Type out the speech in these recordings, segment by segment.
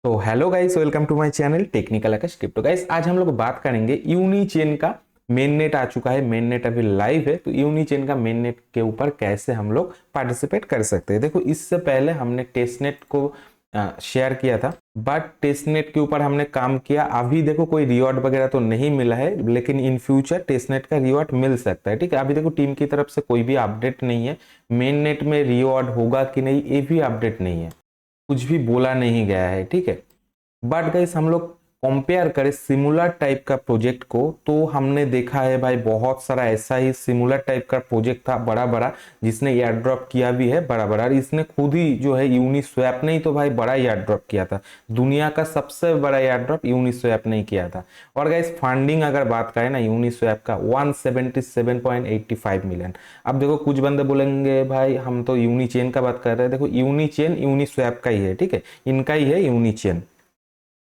तो hello guys, welcome to my channel technical Akash crypto. Guys आज हम लोग बात करेंगे यूनी चेन का। मेन नेट आ चुका है, मेन नेट अभी लाइव है, तो यूनी चेन का मेन नेट के ऊपर कैसे हम लोग पार्टिसिपेट कर सकते हैं। देखो, इससे पहले हमने टेस्ट नेट को शेयर किया था, बट टेस्ट नेट के ऊपर हमने काम किया। अभी देखो कोई रिवॉर्ड वगैरह तो नहीं मिला है, लेकिन इन फ्यूचर टेस्ट नेट का रिवॉर्ड मिल सकता है। ठीक है, अभी देखो टीम की तरफ से कोई भी अपडेट नहीं है। मेन नेट में रिवॉर्ड होगा कि नहीं ये भी अपडेट नहीं है, कुछ भी बोला नहीं गया है। ठीक है, बट गाइस हम लोग कंपेयर करें सिमुलर टाइप का प्रोजेक्ट को, तो हमने देखा है भाई बहुत सारा ऐसा ही सिमुलर टाइप का प्रोजेक्ट था बड़ा बड़ा, जिसने एयर ड्रॉप किया भी है बड़ा बड़ा। और इसने खुद ही जो है यूनिस्वैप नहीं तो भाई बड़ा एयर ड्रॉप किया था। दुनिया का सबसे बड़ा एयर ड्रॉप यूनिस्वैप नहीं किया था। और गाइस फंडिंग अगर बात करें ना यूनिस्वैप का 177.85 मिलियन। अब देखो कुछ बंदे बोलेंगे भाई हम तो यूनिचेन का बात कर रहे हैं। देखो यूनिचेन यूनिस्वैप का ही है, ठीक है, इनका ही है यूनिचेन।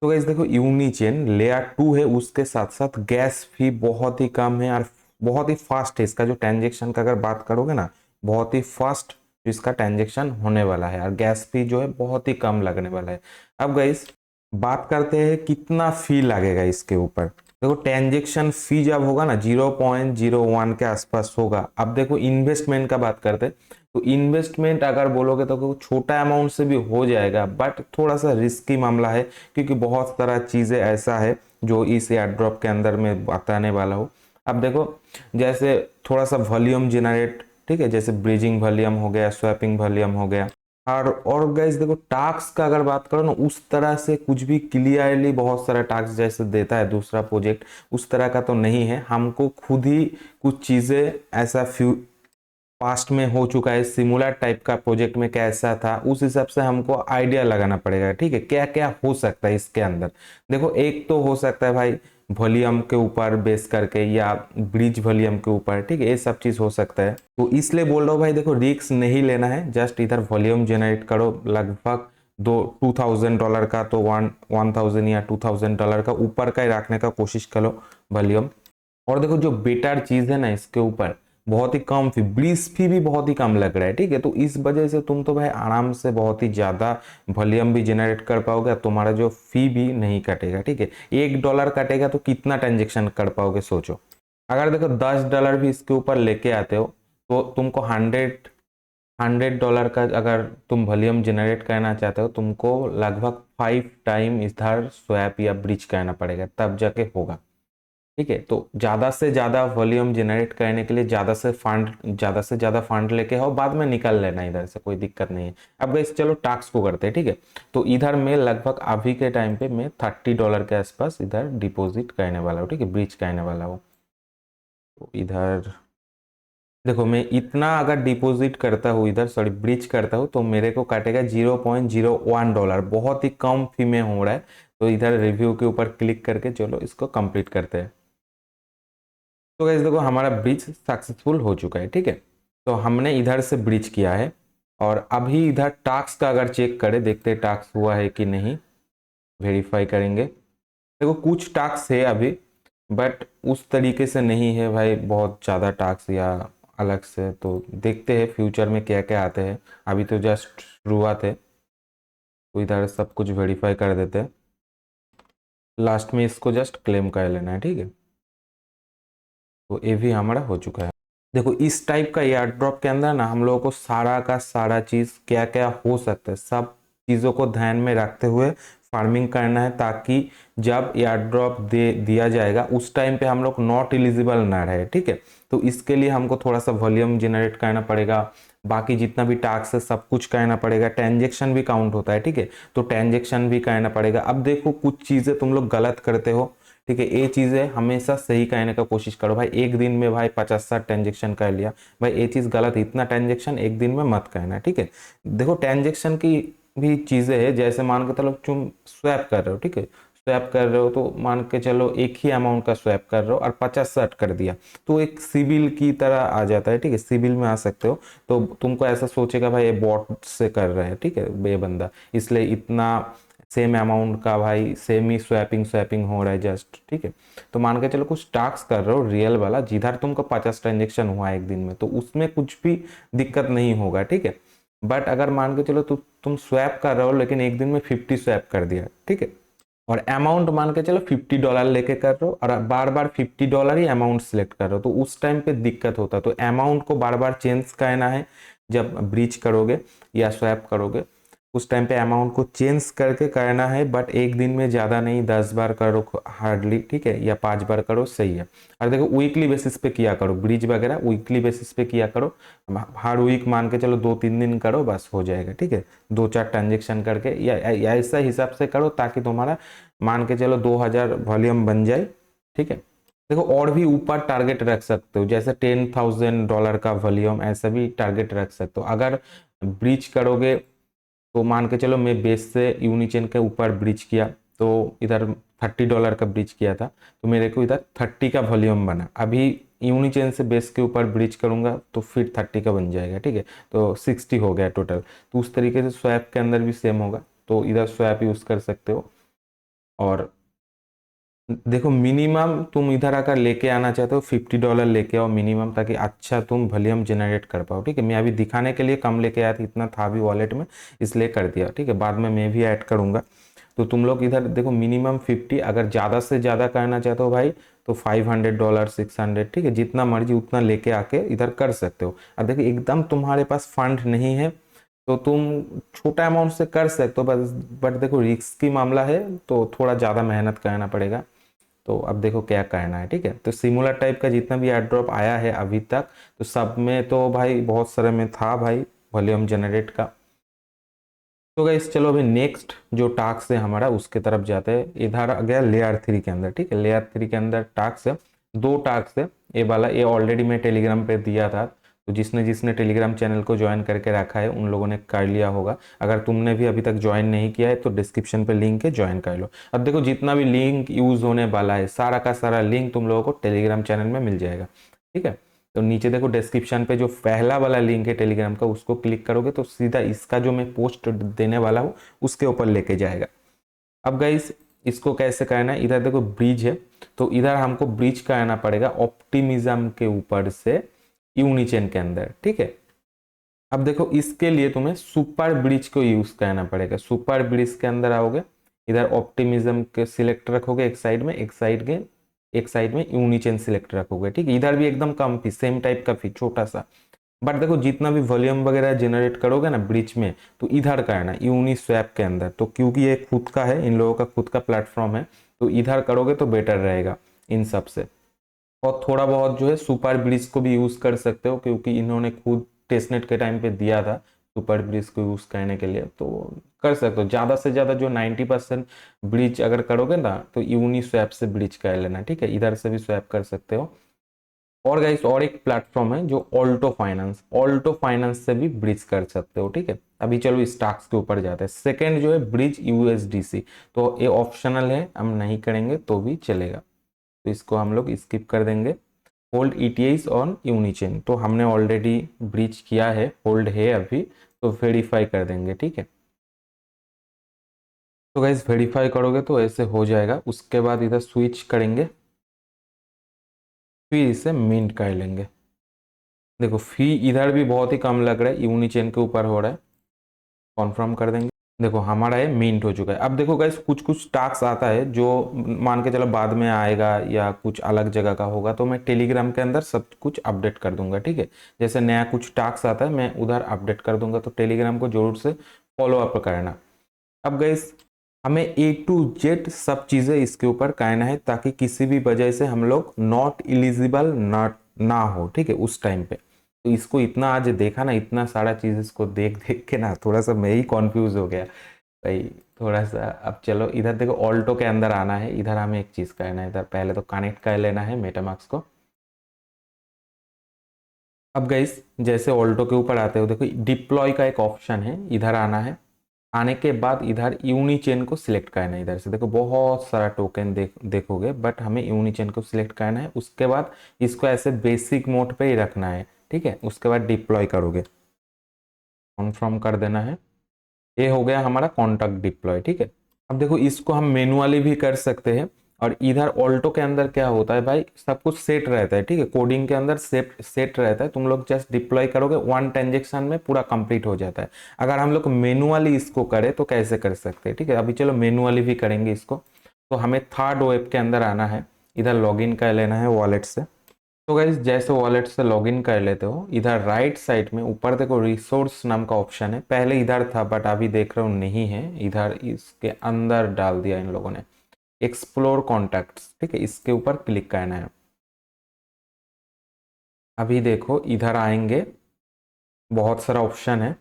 तो गाइस देखो यूनिचेन लेयर 2 है, उसके साथ साथ गैस फी बहुत ही कम है और बहुत ही फास्ट है। इसका जो ट्रांजेक्शन का अगर बात करोगे ना, बहुत ही फास्ट इसका ट्रांजेक्शन होने वाला है, और गैस फी जो है बहुत ही कम लगने वाला है। अब गाइस बात करते हैं कितना फी लगेगा इसके ऊपर। देखो ट्रांजेक्शन फी जब होगा ना 0.01 के आसपास होगा। अब देखो इन्वेस्टमेंट का बात करते हैं, तो इन्वेस्टमेंट अगर बोलोगे तो छोटा अमाउंट से भी हो जाएगा, बट थोड़ा सा रिस्की मामला है, क्योंकि बहुत सारा चीज़ें ऐसा है जो इस एयर ड्रॉप के अंदर में बताने वाला हो। अब देखो जैसे थोड़ा सा वॉल्यूम जनरेट, ठीक है, जैसे ब्रिजिंग वॉल्यूम हो गया, स्वैपिंग वॉल्यूम हो गया। और गाइस देखो टास्क का अगर बात करो ना, उस तरह से कुछ भी क्लियरली बहुत सारा टास्क जैसे देता है दूसरा प्रोजेक्ट, उस तरह का तो नहीं है। हमको खुद ही कुछ चीज़ें ऐसा पास्ट में हो चुका है, सिमुलर टाइप का प्रोजेक्ट में कैसा था, उस हिसाब से हमको आइडिया लगाना पड़ेगा। ठीक है, क्या क्या हो सकता है इसके अंदर। देखो एक तो हो सकता है भाई वॉल्यूम के ऊपर बेस करके, या ब्रिज वॉल्यूम के ऊपर, ठीक है, ये सब चीज हो सकता है। तो इसलिए बोल रहा हूँ भाई देखो रिस्क नहीं लेना है, जस्ट इधर वॉल्यूम जनरेट करो। लगभग $2000 का, तो 1000 या $2000 का ऊपर का ही रखने का कोशिश करो वॉल्यूम। और देखो जो बेटर चीज है ना इसके ऊपर, बहुत ही कम फी, ब्रीज फी भी बहुत ही कम लग रहा है। ठीक है, तो इस वजह से तुम तो भाई आराम से बहुत ही ज्यादा वॉल्यूम भी जनरेट कर पाओगे, तुम्हारा जो फी भी नहीं कटेगा। ठीक है, $1 कटेगा तो कितना ट्रांजेक्शन कर पाओगे सोचो। अगर देखो $10 भी इसके ऊपर लेके आते हो, तो तुमको $100 का अगर तुम वॉल्यूम जनरेट करना चाहते हो, तुमको लगभग 5 टाइम इधर स्वैप या ब्रिज करना पड़ेगा, तब जाके होगा। ठीक है, तो ज्यादा से ज्यादा वॉल्यूम जनरेट करने के लिए ज्यादा से ज्यादा फंड लेके आओ, बाद में निकल लेना इधर से, कोई दिक्कत नहीं है। अब गाइस चलो टास्क को करते हैं। ठीक है, तो इधर मैं लगभग अभी के टाइम पे मैं $30 के आसपास इधर डिपॉजिट करने वाला हूँ। ठीक है, ब्रीच करने वाला हूँ। तो इधर देखो मैं इतना अगर डिपॉजिट करता हूँ, इधर सॉरी ब्रीच करता हूँ, तो मेरे को काटेगा $0.01। बहुत ही कम फी में हो रहा है। तो इधर रिव्यू के ऊपर क्लिक करके चलो इसको कंप्लीट करते हैं। तो गाइस देखो हमारा ब्रिज सक्सेसफुल हो चुका है। ठीक है, तो हमने इधर से ब्रिज किया है, और अभी इधर टास्क का अगर चेक करें, देखते हैं टास्क हुआ है कि नहीं, वेरीफाई करेंगे। देखो कुछ टास्क है अभी, बट उस तरीके से नहीं है भाई, बहुत ज़्यादा टास्क या अलग से। तो देखते हैं फ्यूचर में क्या क्या आते हैं, अभी तो जस्ट शुरुआत है। तो इधर सब कुछ वेरीफाई कर देते हैं, लास्ट में इसको जस्ट क्लेम कर लेना है। ठीक है, तो ये भी हमारा हो चुका है। देखो इस टाइप का एयर ड्रॉप के अंदर ना हम लोगों को सारा का सारा चीज क्या क्या हो सकता है, सब चीजों को ध्यान में रखते हुए फार्मिंग करना है, ताकि जब एयर ड्रॉप दे दिया जाएगा उस टाइम पे हम लोग नॉट एलिजिबल ना रहे। ठीक है, तो इसके लिए हमको थोड़ा सा वॉल्यूम जनरेट करना पड़ेगा, बाकी जितना भी टास्क है सब कुछ करना पड़ेगा। ट्रांजेक्शन भी काउंट होता है, ठीक है, तो ट्रांजेक्शन भी करना पड़ेगा। अब देखो कुछ चीजें तुम लोग गलत करते हो, ठीक है, ये चीजें हमेशा सही कहने का कोशिश करो। भाई एक दिन में भाई 50-60 ट्रांजेक्शन कर लिया, भाई ये चीज गलत, इतना ट्रांजेक्शन एक दिन में मत करना। ठीक है, देखो ट्रांजेक्शन की भी चीजें है, जैसे मान के चलो तुम स्वैप कर रहे हो, ठीक है, स्वैप कर रहे हो तो मान के चलो एक ही अमाउंट का स्वैप कर रहे हो और 50-60 कर दिया, तो एक सिविल की तरह आ जाता है। ठीक है, सिविल में आ सकते हो, तो तुमको ऐसा सोचेगा भाई ये बॉट से कर रहे हैं, ठीक है, ये बंदा, इसलिए इतना सेम अमाउंट का भाई सेम ही स्वैपिंग स्वैपिंग हो रहा है जस्ट। ठीक है, तो मान के चलो कुछ टास्क कर रहे हो रियल वाला, जिधर तुमको 50 ट्रांजेक्शन हुआ एक दिन में, तो उसमें कुछ भी दिक्कत नहीं होगा। ठीक है, बट अगर मान के चलो तुम स्वैप कर रहे हो लेकिन एक दिन में 50 स्वैप कर दिया, ठीक है, और अमाउंट मान के चलो $50 लेके कर रहे हो और बार बार $50 ही अमाउंट सिलेक्ट कर रहे हो, तो उस टाइम पे दिक्कत होता है। तो अमाउंट को बार बार चेंज करना है जब ब्रीच करोगे या स्वैप करोगे, उस टाइम पे अमाउंट को चेंज करके करना है। बट एक दिन में ज़्यादा नहीं, 10 बार करो हार्डली, ठीक है, या 5 बार करो, सही है। और देखो वीकली बेसिस पे किया करो, ब्रिज वगैरह वीकली बेसिस पे किया करो, हर वीक मान के चलो 2-3 दिन करो, बस हो जाएगा, ठीक है। 2-4 ट्रांजेक्शन करके या ऐसा हिसाब से करो ताकि तुम्हारा मान के चलो 2000 वॉल्यूम बन जाए, ठीक है। देखो और भी ऊपर टारगेट रख सकते हो, जैसे $10,000 का वॉल्यूम, ऐसा भी टारगेट रख सकते हो। अगर ब्रिज करोगे तो मान के चलो मैं बेस से यूनिचेन के ऊपर ब्रिज किया, तो इधर $30 का ब्रिज किया था, तो मेरे को इधर 30 का वॉल्यूम बना। अभी यूनिचेन से बेस के ऊपर ब्रिज करूंगा तो फिर 30 का बन जाएगा, ठीक है, तो 60 हो गया टोटल। तो उस तरीके से स्वैप के अंदर भी सेम होगा, तो इधर स्वैप यूज कर सकते हो। और देखो मिनिमम तुम इधर अगर लेके आना चाहते हो $50 लेके आओ मिनिमम, ताकि अच्छा तुम वॉल्यूम जनरेट कर पाओ, ठीक है। मैं अभी दिखाने के लिए कम लेके आया था, इतना था भी वॉलेट में, इसलिए कर दिया, ठीक है। बाद में मैं भी ऐड करूंगा। तो तुम लोग इधर देखो मिनिमम 50, अगर ज़्यादा से ज़्यादा करना चाहते हो भाई तो $500 600, ठीक है, जितना मर्जी उतना लेके आके इधर कर सकते हो। अब देखो एकदम तुम्हारे पास फंड नहीं है तो तुम छोटा अमाउंट से कर सकते हो, बस बट देखो रिस्क की मामला है तो थोड़ा ज़्यादा मेहनत करना पड़ेगा। तो अब देखो क्या करना है, ठीक है। तो सिमुलर टाइप का जितना भी एयर ड्रॉप आया है अभी तक, तो सब में तो भाई बहुत सारे में था भाई वॉल्यूम जनरेट का। तो गाइस चलो अभी नेक्स्ट जो टास्क है हमारा उसके तरफ जाते हैं। इधर आ गया लेयर 3 के अंदर, ठीक है। लेयर 3 के अंदर टास्क है, 2 टास्क है। ये वाला ये ऑलरेडी मैं टेलीग्राम पे दिया था, तो जिसने जिसने टेलीग्राम चैनल को ज्वाइन करके रखा है उन लोगों ने कर लिया होगा। अगर तुमने भी अभी तक ज्वाइन नहीं किया है तो डिस्क्रिप्शन पे लिंक है, ज्वाइन कर लो। अब देखो जितना भी लिंक यूज होने वाला है सारा का सारा लिंक तुम लोगों को टेलीग्राम चैनल में मिल जाएगा, ठीक है। तो नीचे देखो डिस्क्रिप्शन पे जो पहला वाला लिंक है टेलीग्राम का, उसको क्लिक करोगे तो सीधा इसका जो मैं पोस्ट देने वाला हूँ उसके ऊपर लेके जाएगा। अब गाइस इसको कैसे करना है, इधर देखो ब्रिज है, तो इधर हमको ब्रिज करना पड़ेगा ऑप्टिमिज्म के ऊपर से यूनिचेन के अंदर, ठीक है। अब देखो इसके लिए तुम्हें सुपर ब्रिज को यूज करना पड़ेगा। सुपर ब्रिज के अंदर आओगे, इधर ऑप्टिमिज्म के सिलेक्ट रखोगे एक साइड में, एक साइड में यूनिचेन सिलेक्ट रखोगे, ठीक है। इधर भी एकदम कम फी, सेम टाइप का फी, छोटा सा। बट देखो जितना भी वॉल्यूम वगैरह जनरेट करोगे ना ब्रिज में, तो इधर करना यूनि स्वैप के अंदर, तो क्योंकि ये खुद का है, इन लोगों का खुद का प्लेटफॉर्म है, तो इधर करोगे तो बेटर रहेगा इन सब से। और थोड़ा बहुत जो है सुपर ब्रिज को भी यूज कर सकते हो, क्योंकि इन्होंने खुद टेस्टनेट के टाइम पे दिया था सुपर ब्रिज को यूज करने के लिए, तो कर सकते हो। ज्यादा से ज्यादा जो 90% ब्रिज अगर करोगे ना तो यूनी स्वैप से ब्रिज कर लेना, ठीक है। इधर से भी स्वैप कर सकते हो। और गाइस और एक प्लेटफॉर्म है जो ऑल्टो फाइनेंस से भी ब्रिज कर सकते हो, ठीक है। अभी चलो इस टास्क के ऊपर जाते हैं। सेकंड जो है ब्रिज यूएसडीसी, तो ये ऑप्शनल है, हम नहीं करेंगे तो भी चलेगा, तो इसको हम लोग स्किप कर देंगे। होल्ड ईटीआईस ऑन यूनिचेन, तो हमने ऑलरेडी ब्रिज किया है, होल्ड है अभी, तो वेरीफाई कर देंगे, ठीक है। तो गाइस वेरीफाई करोगे तो ऐसे हो जाएगा। उसके बाद इधर स्विच करेंगे, फिर इसे मिंट कर लेंगे। देखो फी इधर भी बहुत ही कम लग रहा है, यूनिचेन के ऊपर हो रहा है, कॉन्फर्म कर देंगे। देखो हमारा ये मिंट हो चुका है। अब देखो गाइस कुछ कुछ टास्क आता है जो मान के चलो बाद में आएगा या कुछ अलग जगह का होगा, तो मैं टेलीग्राम के अंदर सब कुछ अपडेट कर दूंगा, ठीक है। जैसे नया कुछ टास्क आता है मैं उधर अपडेट कर दूंगा, तो टेलीग्राम को जरूर से फॉलो अप करना। अब गाइस हमें A to Z सब चीज़ें इसके ऊपर करना है, ताकि किसी भी वजह से हम लोग नॉट एलिजिबल ना हो, ठीक है, उस टाइम पे। तो इसको इतना आज देखा ना, इतना सारा चीज़ इसको देख देख के ना थोड़ा सा मैं ही कॉन्फ्यूज हो गया भाई, थोड़ा सा। अब चलो इधर देखो ऑल्टो के अंदर आना है, इधर हमें एक चीज़ करना है, इधर पहले तो कनेक्ट कर लेना है मेटामास्क को। अब गाइस जैसे ऑल्टो के ऊपर आते हो देखो डिप्लॉय का एक ऑप्शन है, इधर आना है। आने के बाद इधर यूनिचेन को सिलेक्ट करना है। इधर से देखो बहुत सारा टोकन देखोगे, बट हमें यूनिचेन को सिलेक्ट करना है। उसके बाद इसको ऐसे बेसिक मोड पे ही रखना है, ठीक है। उसके बाद डिप्लॉय करोगे, कन्फर्म कर देना है। ये हो गया हमारा कॉन्टैक्ट डिप्लॉय, ठीक है। अब देखो इसको हम मैनुअली भी कर सकते हैं, और इधर ऑल्टो के अंदर क्या होता है भाई, सब कुछ सेट रहता है, ठीक है, कोडिंग के अंदर सेट सेट रहता है, तुम लोग जस्ट डिप्लॉय करोगे, वन ट्रांजेक्शन में पूरा कंप्लीट हो जाता है। अगर हम लोग मैनुअली इसको करें तो कैसे कर सकते हैं, ठीक है, अभी चलो मैनुअली भी करेंगे इसको। तो हमें थर्ड वेब के अंदर आना है, इधर लॉगिन कर लेना है वॉलेट से। तो गाइस जैसे वॉलेट से लॉगिन कर लेते हो, इधर राइट साइड में ऊपर देखो रिसोर्स नाम का ऑप्शन है, पहले इधर था बट अभी देख रहा हूँ नहीं है, इधर इसके अंदर डाल दिया इन लोगों ने, एक्सप्लोर कॉन्टैक्ट्स, ठीक है, इसके ऊपर क्लिक करना है। अभी देखो इधर आएंगे, बहुत सारा ऑप्शन है,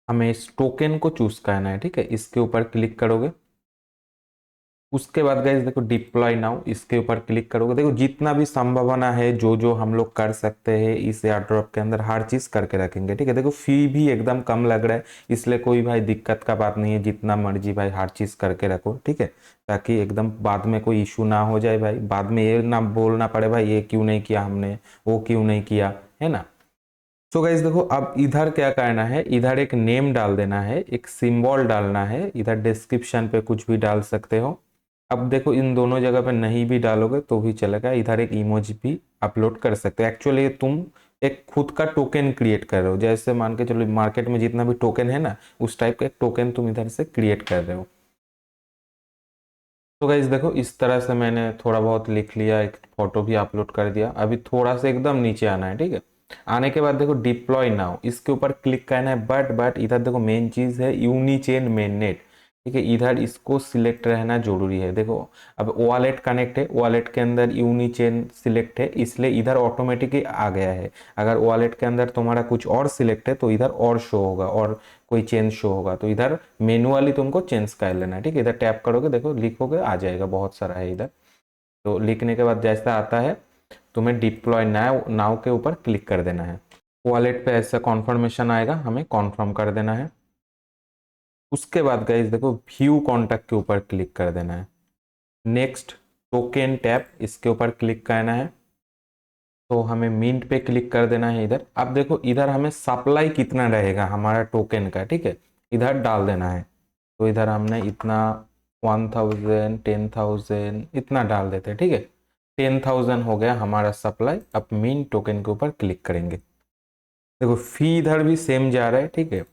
हमें इस टोकन को चूज करना है, ठीक है, इसके ऊपर क्लिक करोगे। उसके बाद गाइस देखो डिप्लॉय नाउ, इसके ऊपर क्लिक करोगे, देखो जितना भी संभावना है जो जो हम लोग कर सकते हैं इस एयर ड्रॉप के अंदर हर चीज करके रखेंगे, ठीक है। देखो फी भी एकदम कम लग रहा है, इसलिए कोई भाई दिक्कत का बात नहीं है, जितना मर्जी भाई हर चीज करके रखो, ठीक है, ताकि एकदम बाद में कोई इशू ना हो जाए भाई, बाद में ये ना बोलना पड़े भाई ये क्यों नहीं किया हमने, वो क्यों नहीं किया, है ना। तो गाइस देखो अब इधर क्या करना है, इधर एक नेम डाल देना है, एक सिंबल डालना है, इधर डिस्क्रिप्शन पे कुछ भी डाल सकते हो। अब देखो इन दोनों जगह पे नहीं भी डालोगे तो भी चलेगा, इधर एक इमोजी भी अपलोड कर सकते हो। एक्चुअली तुम एक खुद का टोकन क्रिएट कर रहे हो, जैसे मान के चलो मार्केट में जितना भी टोकन है ना, उस टाइप का एक टोकन तुम इधर से क्रिएट कर रहे हो। तो गाइस देखो इस तरह से मैंने थोड़ा बहुत लिख लिया, एक फोटो भी अपलोड कर दिया। अभी थोड़ा सा एकदम नीचे आना है, ठीक है, आने के बाद देखो डिप्लॉय नाउ, इसके ऊपर क्लिक करना है, बट इधर देखो मेन चीज है यूनिचेन मेननेट, ठीक है, इधर इसको सिलेक्ट रहना जरूरी है। देखो अब वॉलेट कनेक्ट है, वॉलेट के अंदर यूनिचेन सिलेक्ट है, इसलिए इधर ऑटोमेटिकली आ गया है। अगर वॉलेट के अंदर तुम्हारा कुछ और सिलेक्ट है तो इधर और शो होगा, और कोई चेंज शो होगा तो इधर मैनुअली तुमको चेंज कर लेना है, ठीक है। इधर टैप करोगे, देखो लिखोगे आ जाएगा, बहुत सारा है इधर। तो लिखने के बाद जैसा आता है तुम्हें डिप्लॉय नाउ नाउ के ऊपर क्लिक कर देना है। वॉलेट पे ऐसा कॉन्फर्मेशन आएगा, हमें कॉन्फर्म कर देना है। उसके बाद गाइस देखो व्यू कॉन्टैक्ट के ऊपर क्लिक कर देना है। नेक्स्ट टोकन टैप, इसके ऊपर क्लिक करना है। तो हमें मिंट पे क्लिक कर देना है इधर। अब देखो इधर हमें सप्लाई कितना रहेगा हमारा टोकन का, ठीक है, इधर डाल देना है। तो इधर हमने इतना 1000 10,000 इतना डाल देते हैं, ठीक है, 10,000 हो गया हमारा सप्लाई। अब मिंट टोकन के ऊपर क्लिक करेंगे, देखो फी इधर भी सेम जा रहा है, ठीक है।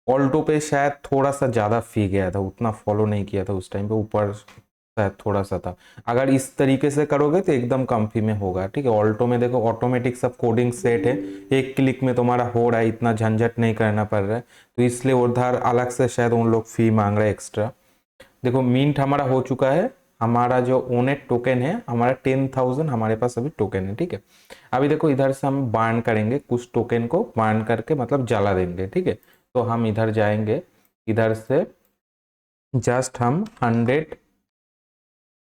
ऑल्टो पे शायद थोड़ा सा ज़्यादा फी गया था, उतना फॉलो नहीं किया था उस टाइम पे, ऊपर शायद थोड़ा सा था। अगर इस तरीके से करोगे तो एकदम कम फी में होगा, ठीक है। ऑल्टो में देखो ऑटोमेटिक सब कोडिंग सेट है, एक क्लिक में तुम्हारा हो रहा है, इतना झंझट नहीं करना पड़ रहा है, तो इसलिए उधर अलग से शायद उन लोग फी मांग रहे हैं एक्स्ट्रा। देखो मिंट हमारा हो चुका है, हमारा जो ओनेट टोकन है हमारा 10,000 हमारे पास अभी टोकन है, ठीक है। अभी देखो इधर से हम बार्न करेंगे, कुछ टोकन को बार्न करके मतलब जला देंगे, ठीक है। तो हम इधर जाएंगे, इधर से जस्ट हम 100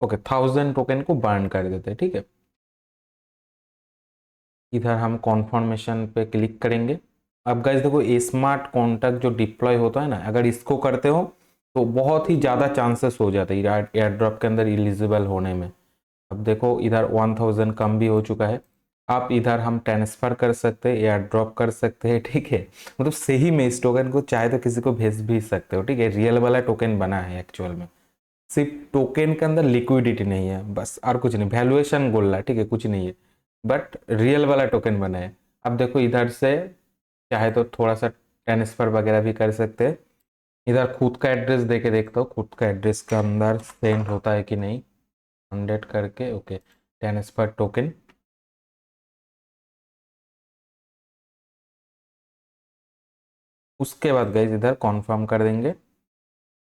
ओके 1000 टोकन को बार्न कर देते हैं, ठीक है। इधर हम कॉन्फर्मेशन पे क्लिक करेंगे। अब गाइस देखो स्मार्ट कॉन्टैक्ट जो डिप्लॉय होता है ना, अगर इसको करते हो तो बहुत ही ज़्यादा चांसेस हो जाते हैं एयर ड्रॉप के अंदर एलिजिबल होने में। अब देखो इधर 1000 कम भी हो चुका है। आप इधर हम ट्रांसफर कर सकते हैं, एयर ड्रॉप कर सकते हैं, ठीक है, मतलब सही में इस टोकन को चाहे तो किसी को भेज भी सकते हो, ठीक है। रियल वाला टोकन बना है एक्चुअल में, सिर्फ टोकन के अंदर लिक्विडिटी नहीं है बस, और कुछ नहीं, वैल्यूएशन बोल रहा है, ठीक है, कुछ नहीं है, बट रियल वाला टोकन बना है। अब देखो इधर से चाहे तो थोड़ा सा ट्रांसफर वगैरह भी कर सकते हैं। इधर खुद का एड्रेस दे के देखता हूँ, खुद का एड्रेस के अंदर सेंड होता है कि नहीं, 100 करके ओके ट्रांसफर टोकन। उसके बाद गाइज इधर कॉन्फर्म कर देंगे,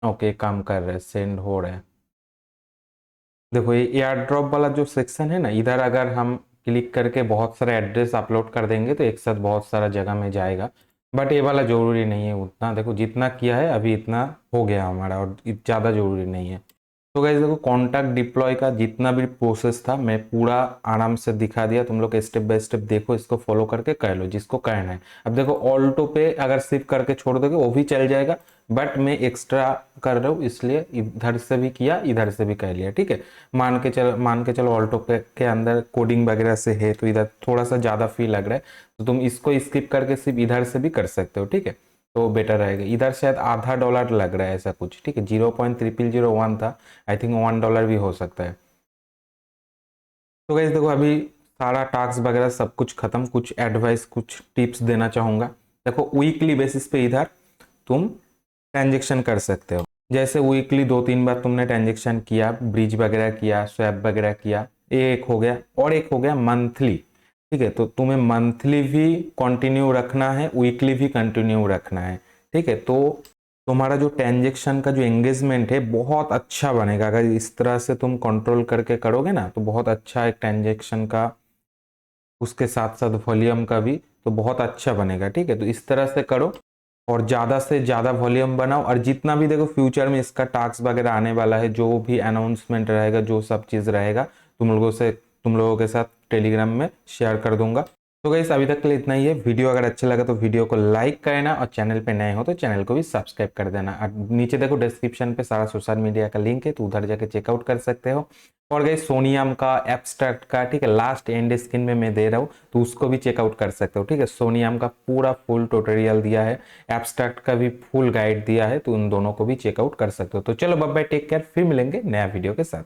ओके काम कर रहे हैं, सेंड हो रहा है। देखो ये एयर ड्रॉप वाला जो सेक्शन है ना, इधर अगर हम क्लिक करके बहुत सारे एड्रेस अपलोड कर देंगे तो एक साथ बहुत सारा जगह में जाएगा, बट ये वाला जरूरी नहीं है उतना। देखो जितना किया है अभी इतना हो गया हमारा, और ज़्यादा जरूरी नहीं है। तो गाइस देखो कॉन्टैक्ट डिप्लॉय का जितना भी प्रोसेस था मैं पूरा आराम से दिखा दिया, तुम लोग स्टेप बाय स्टेप देखो, इसको फॉलो करके कर लो जिसको करना है। अब देखो ऑल्टो पे अगर सिर्फ करके छोड़ दोगे वो भी चल जाएगा, बट मैं एक्स्ट्रा कर रहा हूँ इसलिए इधर से भी किया इधर से भी कर लिया, ठीक है। मान के चलो ऑल्टो के अंदर कोडिंग वगैरह से है तो इधर थोड़ा सा ज़्यादा फी लग रहा है, तो तुम इसको स्किप करके सिर्फ इधर से भी कर सकते हो, ठीक है, तो बेटर रहेगा। इधर शायद आधा डॉलर लग रहा है ऐसा कुछ, ठीक है, 0.0001 था, आई थिंक $1 भी हो सकता है। तो गाइस देखो अभी सारा टास्क वगैरह सब कुछ खत्म, कुछ एडवाइस कुछ टिप्स देना चाहूँगा। देखो वीकली बेसिस पे इधर तुम ट्रांजेक्शन कर सकते हो। जैसे वीकली 2-3 बार तुमने ट्रांजेक्शन किया, ब्रिज वगैरह किया, स्वैप वगैरह किया, ये एक हो गया। और एक हो गया मंथली, ठीक है। तो तुम्हें मंथली भी कंटिन्यू रखना है, वीकली भी कंटिन्यू रखना है, ठीक है। तो तुम्हारा जो ट्रांजेक्शन का जो एंगेजमेंट है बहुत अच्छा बनेगा। अगर इस तरह से तुम कंट्रोल करके करोगे ना तो बहुत अच्छा एक ट्रांजेक्शन का, उसके साथ साथ वॉल्यूम का भी तो बहुत अच्छा बनेगा, ठीक है। तो इस तरह से करो और ज़्यादा से ज़्यादा वॉल्यूम बनाओ। और जितना भी देखो फ्यूचर में इसका टास्क वगैरह आने वाला है, जो भी अनाउंसमेंट रहेगा, जो सब चीज़ रहेगा, तुम लोगों के साथ टेलीग्राम में शेयर कर दूंगा। तो गाइस अभी तक के लिए इतना ही है। वीडियो अगर अच्छा लगा तो वीडियो को लाइक करना और चैनल पे नए हो तो चैनल को भी सब्सक्राइब कर देना। और नीचे देखो डिस्क्रिप्शन पे सारा सोशल मीडिया का लिंक है, तो उधर जाके चेकआउट कर सकते हो। और गाइस सोनियम का एब्स्ट्रैक्ट का, ठीक है, लास्ट एंड स्क्रीन में मैं दे रहा हूँ, तो उसको भी चेकआउट कर सकते हो, ठीक है। सोनियम का पूरा फुल ट्यूटोरियल दिया है, एब्स्ट्रैक्ट का भी फुल गाइड दिया है, तो उन दोनों को भी चेकआउट कर सकते हो। तो चलो बाय बाय, टेक केयर, फिर मिलेंगे नया वीडियो के साथ।